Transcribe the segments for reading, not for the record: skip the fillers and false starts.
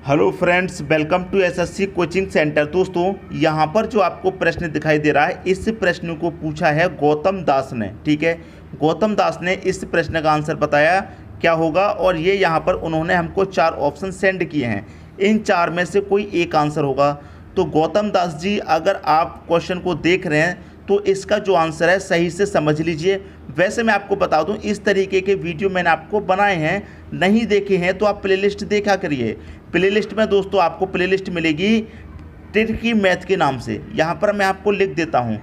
Hello friends, welcome to SSC coaching centre. दोस्तों, यहाँ पर जो आपको प्रश्न दिखाई दे रहा है, इस प्रश्न को पूछा है गौतम दास ने। ठीक है, गौतम दास ने इस प्रश्न का आंसर बताया क्या होगा, और ये यहाँ पर उन्होंने हमको 4 ऑप्शन सेंड किए हैं। इन 4 में से कोई एक आंसर होगा। तो गौतम दास जी, अगर आप क्वेश्चन को देख रहे हैं तो इसका जो आंसर है सही से समझ लीजिए। वैसे मैं आपको बता दूं, इस तरीके के वीडियो मैंने आपको बनाए हैं, नहीं देखे हैं तो आप प्लेलिस्ट देखा करिए। प्लेलिस्ट में दोस्तों आपको प्लेलिस्ट मिलेगी ट्रिकी मैथ के नाम से। यहाँ पर मैं आपको लिख देता हूँ,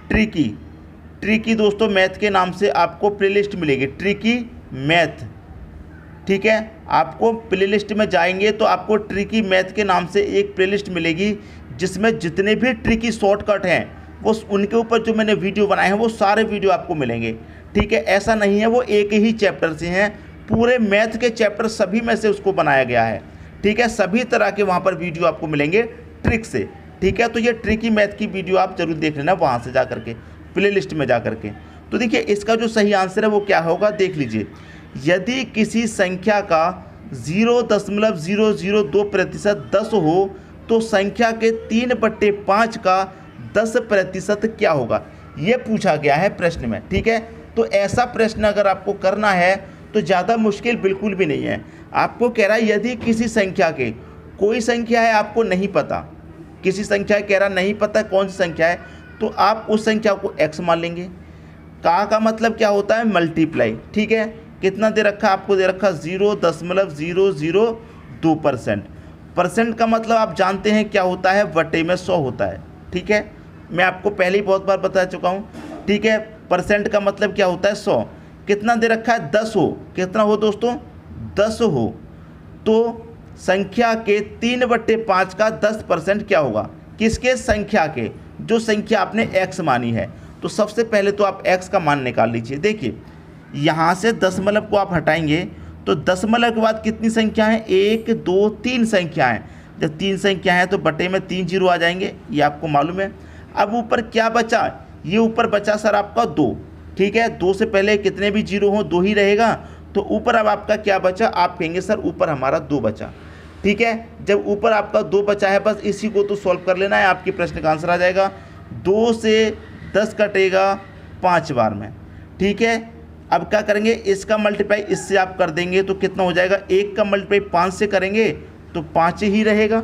ट्रिकी दोस्तों मैथ के नाम से आपको प्लेलिस्ट मिलेगी, ट्रिकी मैथ। ठीक है, आपको प्लेलिस्ट में जाएंगे तो आपको ट्रिकी मैथ के नाम से एक प्लेलिस्ट मिलेगी, जिसमें जितने भी ट्रिकी शॉर्टकट हैं वो उनके ऊपर जो मैंने वीडियो बनाए हैं वो सारे वीडियो आपको मिलेंगे। ठीक है, ऐसा नहीं है वो एक ही चैप्टर से हैं, पूरे मैथ के चैप्टर सभी में से उसको बनाया गया है। ठीक है, सभी तरह के वहाँ पर वीडियो आपको मिलेंगे ट्रिक से। ठीक है, तो ये ट्रिकी मैथ की वीडियो आप जरूर देख लेना वहाँ से जा करके, प्लेलिस्ट में जा करके। तो देखिए, इसका जो सही आंसर है वो क्या होगा, देख लीजिए। यदि किसी संख्या का 0.002% 10 हो तो संख्या के 3/5 का 10% क्या होगा, ये पूछा गया है प्रश्न में। ठीक है, तो ऐसा प्रश्न अगर आपको करना है तो ज़्यादा मुश्किल बिल्कुल भी नहीं है। आपको कह रहा है यदि किसी संख्या के, कोई संख्या है आपको नहीं पता, किसी संख्या कह रहा नहीं पता कौन सी संख्या है, तो आप उस संख्या को x मान लेंगे। का मतलब क्या होता है, मल्टीप्लाई। ठीक है, कितना दे रखा है आपको, दे रखा 0.002%। परसेंट का मतलब आप जानते हैं क्या होता है, बटे में 100 होता है। ठीक है, मैं आपको पहले ही बहुत बार बता चुका हूँ। ठीक है, परसेंट का मतलब क्या होता है, 100। कितना दे रखा है, 10 हो। कितना हो दोस्तों, 10 हो। तो संख्या के 3/5 का 10% क्या होगा, किसके, संख्या के, जो संख्या आपने x मानी है। तो सबसे पहले तो आप x का मान निकाल लीजिए। देखिए, यहाँ से दशमलव को आप हटाएंगे तो दशमलव के बाद कितनी संख्या है, 1 2 3 संख्या है। जब 3 संख्या है तो बटे में 3 जीरो आ जाएंगे, ये आपको मालूम है। अब ऊपर क्या बचा, ये ऊपर बचा सर आपका 2। ठीक है, 2 से पहले कितने भी जीरो हो 2 ही रहेगा। तो ऊपर अब आपका क्या बचा, आप कहेंगे सर ऊपर हमारा 2 बचा। ठीक है, जब ऊपर आपका 2 बचा है, बस इसी को तो सॉल्व कर लेना है, आपके प्रश्न का आंसर आ जाएगा। 2 से 10 कटेगा 5 बार में। ठीक है, अब क्या करेंगे, इसका मल्टीप्लाई इससे आप कर देंगे तो कितना हो जाएगा, 1 का मल्टीप्लाई 5 से करेंगे तो 5 ही रहेगा।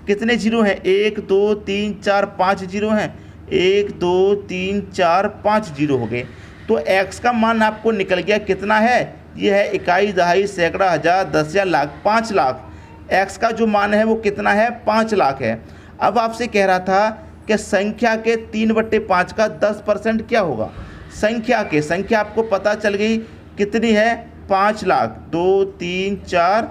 कितने जीरो हैं, 1 2 3 4 5 जीरो हैं, 1 2 3 4 5 जीरो हो गए। तो x का मान आपको निकल गया, कितना है, ये है इकाई, दहाई, सैकड़ा, हज़ार, 10 या लाख, 5 लाख। x का जो मान है वो कितना है, 5 लाख है। अब आपसे कह रहा था कि संख्या के 3/5 का 10% क्या होगा, संख्या के, संख्या आपको पता चल गई कितनी है, 5 लाख। 2 3 4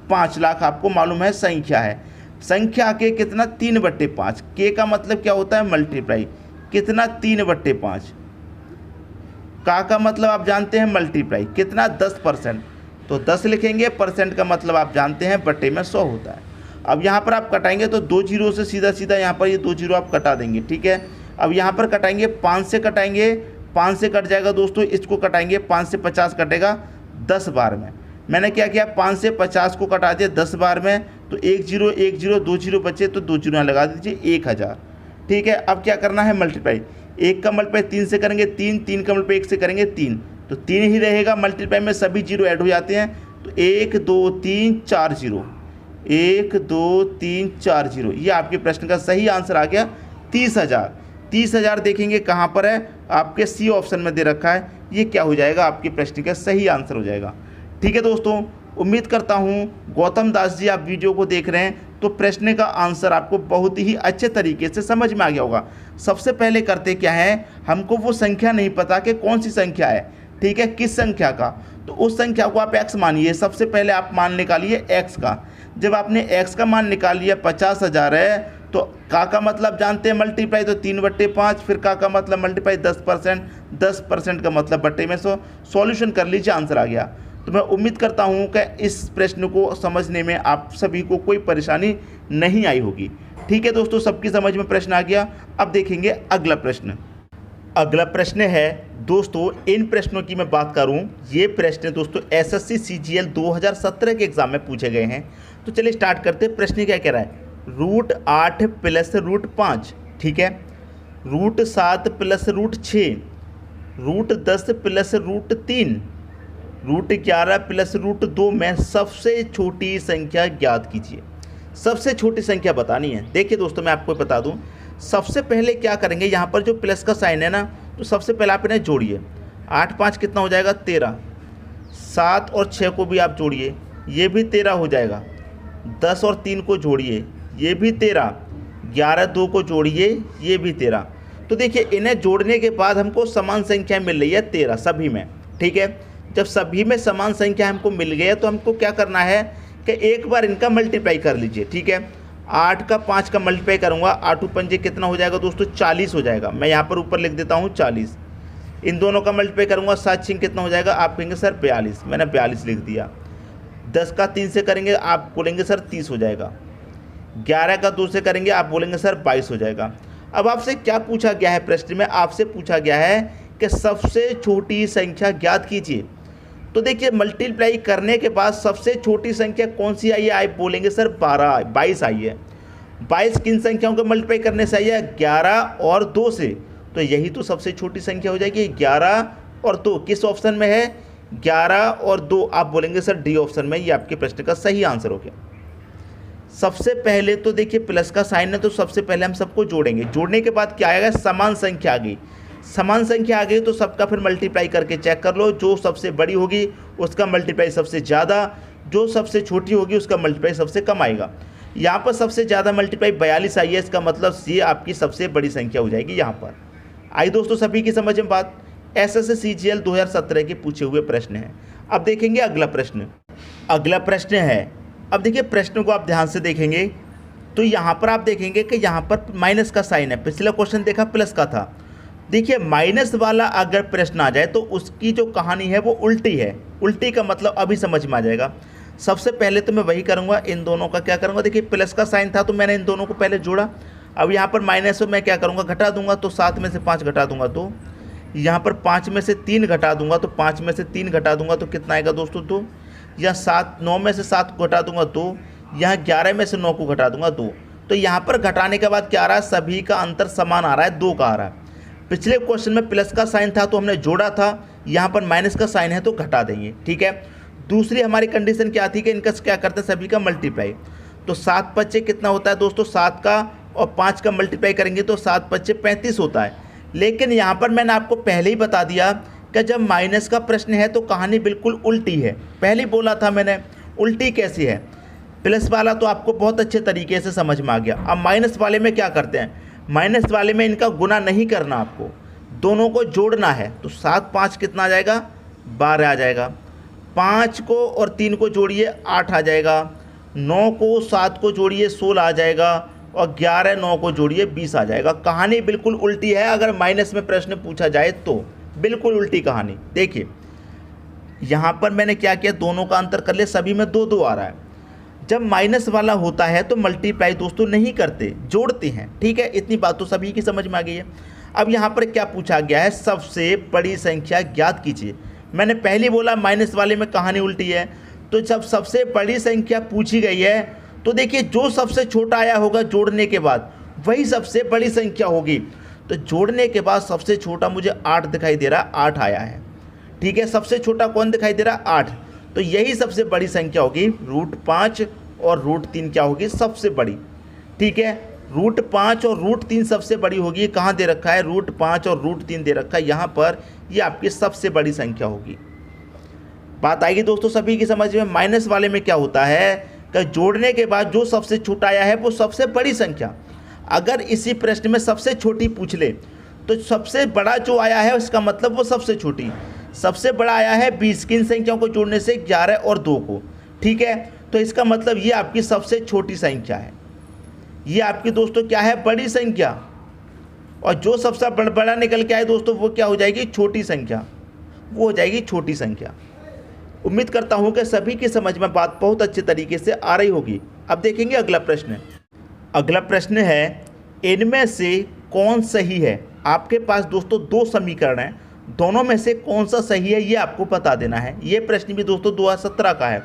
5 लाख आपको मालूम है संख्या है। संख्या के कितना, 3/5। के का मतलब क्या होता है, मल्टीप्लाई। कितना, 3/5। का मतलब आप जानते हैं मल्टीप्लाई, कितना, 10%। तो 10 लिखेंगे, परसेंट का मतलब आप जानते हैं बटे में 100 होता है। अब यहाँ पर आप कटाएंगे तो 2 जीरो से सीधा सीधा यहाँ पर ये 2 जीरो आप कटा देंगे। ठीक है, अब यहाँ पर कटाएंगे, 5 से कटाएंगे, 5 से कट जाएगा दोस्तों, इसको कटाएंगे, 5 से 50 कटेगा 10 बार में। मैंने क्या किया, 5 से 50 को कटा दिया 10 बार में, तो 1 जीरो 1 जीरो 2 जीरो बचे, तो 2 जीरो लगा दीजिए, 1000। ठीक है, अब क्या करना है, मल्टीप्लाई। 1 का मल्टीप्लाई 3 से करेंगे 3, 3 का मल्टीप्लाई 1 से करेंगे 3, तो 3 ही रहेगा। मल्टीप्लाई में सभी जीरो ऐड हो जाते हैं, तो 1 2 3 4 जीरो, 1 2 3 4 जीरो। ये आपके प्रश्न का सही आंसर आ गया, 30,000। 30,000 देखेंगे कहाँ पर है, आपके सी ऑप्शन में दे रखा है। ये क्या हो जाएगा, आपके प्रश्न का सही आंसर हो जाएगा। ठीक है दोस्तों, उम्मीद करता हूँ गौतम दास जी, आप वीडियो को देख रहे हैं तो प्रश्न का आंसर आपको बहुत ही अच्छे तरीके से समझ में आ गया होगा। सबसे पहले करते क्या है, हमको वो संख्या नहीं पता कि कौन सी संख्या है। ठीक है, किस संख्या का, तो उस संख्या को आप x मानिए। सबसे पहले आप मान निकालिए x का। जब आपने x का मान निकाल लिया, 50,000 है, तो का मतलब जानते हैं मल्टीप्लाई, तो 3/5। फिर का मतलब मल्टीप्लाई 10%, 10% का मतलब बटे में 100। सॉल्यूशन कर लीजिए, आंसर आ गया। तो मैं उम्मीद करता हूं कि इस प्रश्न को समझने में आप सभी को कोई परेशानी नहीं आई होगी। ठीक है दोस्तों, सबकी समझ में प्रश्न आ गया। अब देखेंगे अगला प्रश्न। अगला प्रश्न है दोस्तों, इन प्रश्नों की मैं बात करूं, ये प्रश्न दोस्तों एसएससी सीजीएल 2017 के एग्जाम में पूछे गए हैं। तो चलिए स्टार्ट करते हैं। प्रश्न क्या कह रहा है, √8 प्लस √5, ठीक है, √7 प्लस √6, √10 प्लस √3, √11 प्लस √2 में सबसे छोटी संख्या ज्ञात कीजिए। सबसे छोटी संख्या बतानी है। देखिए दोस्तों, मैं आपको बता दूं, सबसे पहले क्या करेंगे, यहाँ पर जो प्लस का साइन है ना, तो सबसे पहले आप इन्हें जोड़िए। 8 5 कितना हो जाएगा, 13। 7 और 6 को भी आप जोड़िए, ये भी 13 हो जाएगा। 10 और 3 को जोड़िए, ये भी 13। 11 2 को जोड़िए, ये भी 13। तो देखिए, इन्हें जोड़ने के बाद हमको समान संख्या मिल रही है 13 सभी में, ठीक है। जब सभी में समान संख्या हमको मिल गई है तो हमको क्या करना है कि एक बार इनका मल्टीप्लाई कर लीजिए, ठीक है। 8 का 5 का मल्टीप्लाई करूँगा, 8 पंजे कितना हो जाएगा दोस्तों, 40 हो जाएगा। मैं यहाँ पर ऊपर लिख देता हूँ 40। इन दोनों का मल्टीप्लाई करूँगा, 7 6 कितना हो जाएगा, आप कहेंगे सर 42, मैंने 42 लिख दिया। 10 का 3 से करेंगे, आप बोलेंगे सर 30 हो जाएगा। 11 का 2 से करेंगे, आप बोलेंगे सर 22 हो जाएगा। अब आपसे क्या पूछा गया है, प्रश्न में आपसे पूछा गया है कि सबसे छोटी संख्या ज्ञात कीजिए। तो देखिए, मल्टीप्लाई करने के बाद सबसे छोटी संख्या कौन सी आई है, आप बोलेंगे सर 22 आई है। 22 किन संख्याओं को मल्टीप्लाई करने से आई है, 11 और 2 से। तो यही तो सबसे छोटी संख्या हो जाएगी, 11 और 2। किस ऑप्शन में है, 11 और 2। आप बोलेंगे सर डी ऑप्शन में। ये आपके प्रश्न का सही आंसर हो गया। सबसे पहले तो देखिए, प्लस का साइन है तो सबसे पहले हम सबको जोड़ेंगे। जोड़ने के बाद क्या आएगा, समान संख्या आ गई। समान संख्या आ गई तो सबका फिर मल्टीप्लाई करके चेक कर लो। जो सबसे बड़ी होगी उसका मल्टीप्लाई सबसे ज़्यादा, जो सबसे छोटी होगी उसका मल्टीप्लाई सबसे कम आएगा। यहाँ पर सबसे ज़्यादा मल्टीप्लाई 42 आई है, इसका मतलब ये आपकी सबसे बड़ी संख्या हो जाएगी यहाँ पर। आई दोस्तों सभी की समझ में बात। एसएससी CGL 2017 के पूछे हुए प्रश्न हैं। अब देखेंगे अगला प्रश्न। अगला प्रश्न है, अब देखिए प्रश्न को आप ध्यान से देखेंगे तो यहाँ पर आप देखेंगे कि यहाँ पर माइनस का साइन है। पिछला क्वेश्चन देखा प्लस का था। देखिए, माइनस वाला अगर प्रश्न आ जाए तो उसकी जो कहानी है वो उल्टी है। उल्टी का मतलब अभी समझ में आ जाएगा। सबसे पहले तो मैं वही करूँगा, इन दोनों का क्या करूँगा, देखिए प्लस का साइन था तो मैंने इन दोनों को पहले जोड़ा। अब यहाँ पर माइनस में मैं क्या करूँगा, घटा दूंगा। तो 7 में से 5 घटा दूंगा तो यहाँ पर 5 में से 3 घटा दूंगा, तो 5 में से 3 घटा दूंगा तो कितना आएगा दोस्तों, 2। या 9 में से 7 को घटा दूंगा 2। यहाँ 11 में से 9 को घटा दूंगा 2। तो यहाँ पर घटाने के बाद क्या आ रहा है, सभी का अंतर समान आ रहा है, 2 का आ रहा है। पिछले क्वेश्चन में प्लस का साइन था तो हमने जोड़ा था, यहाँ पर माइनस का साइन है तो घटा देंगे, ठीक है। दूसरी हमारी कंडीशन क्या थी कि इनका क्या करते हैं, सभी का मल्टीप्लाई। तो 7 5 कितना होता है दोस्तों, 7 का और 5 का मल्टीप्लाई करेंगे तो 7 5 35 होता है। लेकिन यहाँ पर मैंने आपको पहले ही बता दिया कि जब माइनस का प्रश्न है तो कहानी बिल्कुल उल्टी है। पहले ही बोला था मैंने, उल्टी कैसी है। प्लस वाला तो आपको बहुत अच्छे तरीके से समझ में आ गया। अब माइनस वाले में क्या करते हैं, माइनस वाले में इनका गुना नहीं करना, आपको दोनों को जोड़ना है। तो 7 5 कितना आ जाएगा, 12 आ जाएगा। 5 को और 3 को जोड़िए, 8 आ जाएगा। 9 को 7 को जोड़िए, 16 आ जाएगा। और 11 9 को जोड़िए, 20 आ जाएगा। कहानी बिल्कुल उल्टी है। अगर माइनस में प्रश्न पूछा जाए तो बिल्कुल उल्टी कहानी। देखिए, यहाँ पर मैंने क्या किया, दोनों का अंतर कर लिया, सभी में 2 2 आ रहा है। जब माइनस वाला होता है तो मल्टीप्लाई दोस्तों नहीं करते, जोड़ते हैं, ठीक है। इतनी बात तो सभी की समझ में आ गई है। अब यहाँ पर क्या पूछा गया है, सबसे बड़ी संख्या ज्ञात कीजिए। मैंने पहले बोला माइनस वाले में कहानी उल्टी है। तो जब सबसे बड़ी संख्या पूछी गई है तो देखिए, जो सबसे छोटा आया होगा जोड़ने के बाद वही सबसे बड़ी संख्या होगी। तो जोड़ने के बाद सबसे छोटा मुझे 8 दिखाई दे रहा है, 8 आया है, ठीक है। सबसे छोटा कौन दिखाई दे रहा है, 8। तो यही सबसे बड़ी संख्या होगी। √5 और √3 क्या होगी, सबसे बड़ी, ठीक है। √5 और √3 सबसे बड़ी होगी। कहाँ दे रखा है, √5 और √3 दे रखा है यहाँ पर। ये आपकी सबसे बड़ी संख्या होगी। बात आएगी दोस्तों सभी की समझ में। माइनस वाले में क्या होता है कि जोड़ने के बाद जो सबसे छोटा आया है वो सबसे बड़ी संख्या। अगर इसी प्रश्न में सबसे छोटी पूछ ले तो सबसे बड़ा जो आया है उसका मतलब वो सबसे छोटी। सबसे बड़ा आया है 20, किन संख्याओं को जोड़ने से, 11 और 2 को, ठीक है। तो इसका मतलब ये आपकी सबसे छोटी संख्या है। ये आपकी दोस्तों क्या है, बड़ी संख्या। और जो सबसे बड़ा निकल के आए दोस्तों वो क्या हो जाएगी, छोटी संख्या, वो हो जाएगी छोटी संख्या। उम्मीद करता हूँ कि सभी की समझ में बात बहुत अच्छे तरीके से आ रही होगी। अब देखेंगे अगला प्रश्न। अगला प्रश्न है, इनमें से कौन सही है। आपके पास दोस्तों 2 समीकरण हैं, दोनों में से कौन सा सही है ये आपको बता देना है। ये प्रश्न भी दोस्तों 2017 का है।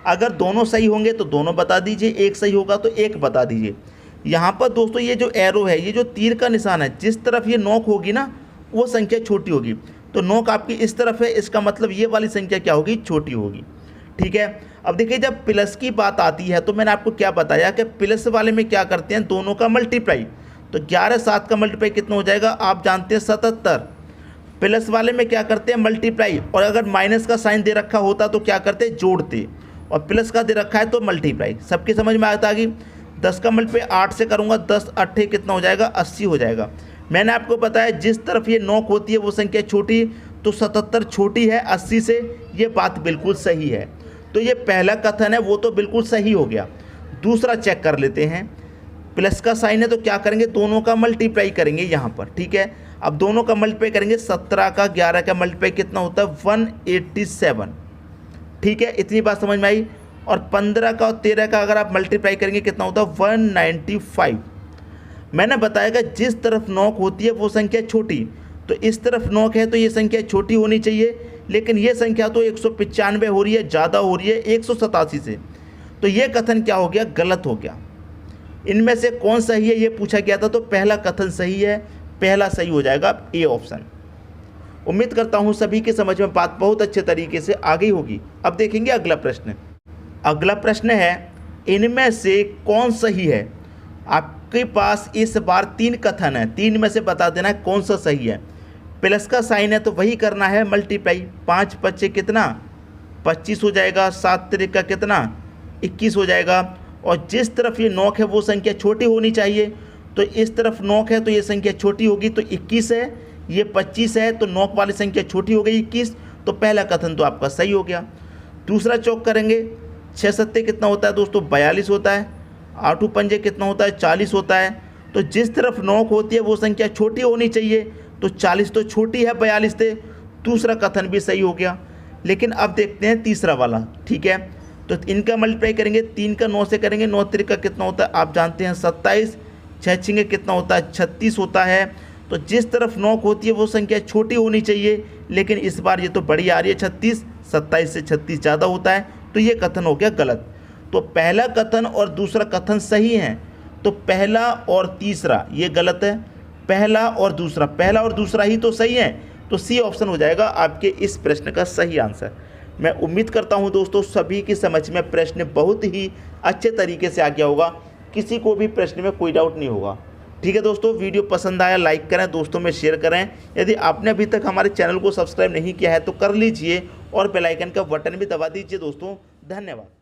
अगर दोनों सही होंगे तो दोनों बता दीजिए, एक सही होगा तो एक बता दीजिए। यहाँ पर दोस्तों ये जो एरो है, ये जो तीर का निशान है, जिस तरफ ये नोक होगी ना वो संख्या छोटी होगी। तो नोक आपकी इस तरफ है, इसका मतलब ये वाली संख्या क्या होगी, छोटी होगी। ठीक है। अब देखिए जब प्लस की बात आती है तो मैंने आपको क्या बताया कि प्लस वाले में क्या करते हैं, दोनों का मल्टीप्लाई। तो 11 7 का मल्टीप्लाई कितना हो जाएगा, आप जानते हैं 77। प्लस वाले में क्या करते हैं, मल्टीप्लाई। और अगर माइनस का साइन दे रखा होता तो क्या करते, जोड़ते। और प्लस का दे रखा है तो मल्टीप्लाई। सबकी समझ में आता कि 10 का मल्टीप्लाई 8 से करूँगा, 10 8 कितना हो जाएगा, 80 हो जाएगा। मैंने आपको बताया जिस तरफ ये नोक होती है वो संख्या छोटी, तो 77 छोटी है 80 से, ये बात बिल्कुल सही है। तो ये पहला कथन है वो तो बिल्कुल सही हो गया। दूसरा चेक कर लेते हैं। प्लस का साइन है तो क्या करेंगे, दोनों का मल्टीप्लाई करेंगे यहाँ पर। ठीक है। अब दोनों का मल्टीप्लाई करेंगे, 17 का 11 का मल्टीप्लाई कितना होता है, 187। ठीक है, इतनी बात समझ में आई। और 15 का और 13 का अगर आप मल्टीप्लाई करेंगे कितना होता है, 195। मैंने बताया कि जिस तरफ नोक होती है वो संख्या छोटी, तो इस तरफ नोक है तो ये संख्या छोटी होनी चाहिए, लेकिन ये संख्या तो 195 हो रही है, ज़्यादा हो रही है 187 से। तो ये कथन क्या हो गया, गलत हो गया। इनमें से कौन सही है ये पूछा गया था, तो पहला कथन सही है, पहला सही हो जाएगा ए ऑप्शन। उम्मीद करता हूँ सभी के समझ में बात बहुत अच्छे तरीके से आ गई होगी। अब देखेंगे अगला प्रश्न। अगला प्रश्न है, इनमें से कौन सही है। आपके पास इस बार 3 कथन है, 3 में से बता देना है कौन सा सही है। प्लस का साइन है तो वही करना है मल्टीप्लाई। 5 5 कितना, 25 हो जाएगा। 7 3 का कितना, 21 हो जाएगा। और जिस तरफ ये नोक है वो संख्या छोटी होनी चाहिए, तो इस तरफ नोक है तो ये संख्या छोटी होगी, तो 21 है, ये 25 है, तो नोक वाली संख्या छोटी हो गई 21। तो पहला कथन तो आपका सही हो गया। दूसरा चौक करेंगे, 6 7 कितना होता है दोस्तों, 42 होता है। 8 पंजे कितना होता है, 40 होता है। तो जिस तरफ नोक होती है वो संख्या छोटी होनी चाहिए, तो 40 तो छोटी है 42 से। दूसरा कथन भी सही हो गया। लेकिन अब देखते हैं तीसरा वाला। ठीक है, तो इनका मल्टीप्लाई करेंगे, 3 का 9 से करेंगे, 9 3 का कितना होता है, आप जानते हैं 27। 6 6 कितना होता है, 36 होता है। तो जिस तरफ नोक होती है वो संख्या छोटी होनी चाहिए, लेकिन इस बार ये तो बड़ी आ रही है 36। 27 से 36 ज़्यादा होता है, तो ये कथन हो गया गलत। तो पहला कथन और दूसरा कथन सही हैं, तो पहला और तीसरा ये गलत है। पहला और दूसरा ही तो सही है, तो सी ऑप्शन हो जाएगा आपके इस प्रश्न का सही आंसर। मैं उम्मीद करता हूं दोस्तों सभी की समझ में प्रश्न बहुत ही अच्छे तरीके से आ गया होगा, किसी को भी प्रश्न में कोई डाउट नहीं होगा। ठीक है दोस्तों, वीडियो पसंद आया लाइक करें, दोस्तों में शेयर करें। यदि आपने अभी तक हमारे चैनल को सब्सक्राइब नहीं किया है तो कर लीजिए और बेल आइकन का बटन भी दबा दीजिए दोस्तों। धन्यवाद।